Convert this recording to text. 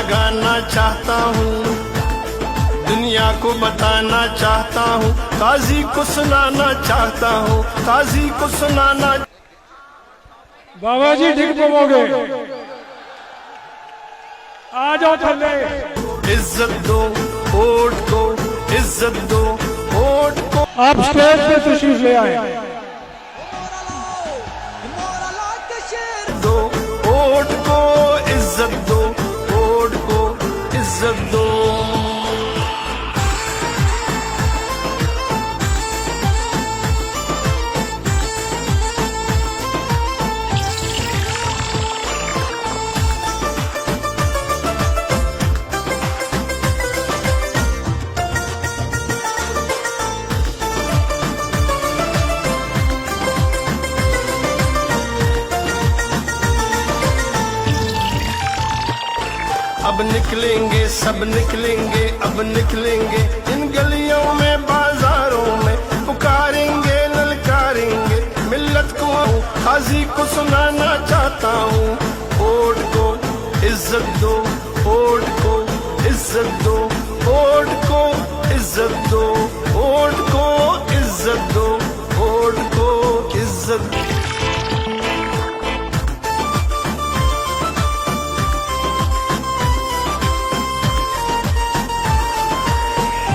लगाना चाहता हूँ, दुनिया को बताना चाहता हूँ, काजी को सुनाना चाहता हूँ, काजी को सुनाना। बाबा जी ठीक पवोगे, आ जाओ थले। इज्जत दो वोट को, इज्जत दो वोट को। आप स्टेज पे तशरीफ ले आए। दो वोट को इज्जत दो, वोट को इज्जत दो। अब निकलेंगे सब निकलेंगे, अब निकलेंगे इन गलियों में बाजारों में, पुकारेंगे ललकारेंगे मिल्लत को। काजी को सुनाना चाहता हूँ, वोट को इज्जत दो, वोट को इज्जत दो, वोट को इज्जत दो।